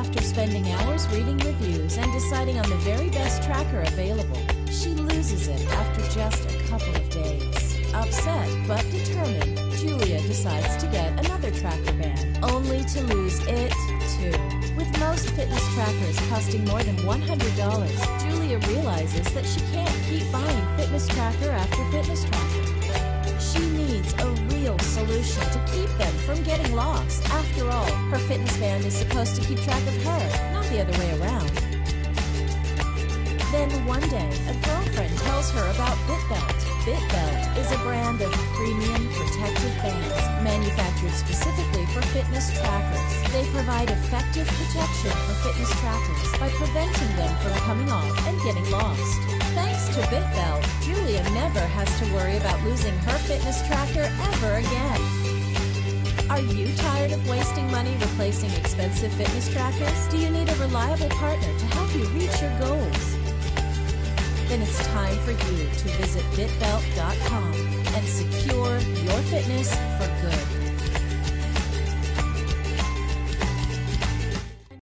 after spending hours reading reviews and deciding on the very best tracker available, she loses it after just a couple of days. Upset but determined, Julia decides to get another tracker band, only to lose it too. With most fitness trackers costing more than $100, Julia realizes that she can't keep buying fitness tracker after fitness tracker. She needs a real solution to keep them from getting lost. After all, her fitness band is supposed to keep track of her, not the other way around. Then one day, a girlfriend tells her about BitBelt. BitBelt is a brand of premium protective bands manufactured specifically for fitness trackers. They provide effective protection for fitness trackers by preventing them from coming off and getting lost. Thanks to BitBelt, Julia never has to worry about losing her fitness tracker ever again. Are you tired of wasting money replacing expensive fitness trackers? Do you need a reliable partner to help you reach your goals? Then it's time for you to visit BitBelt.com and secure your fitness for good.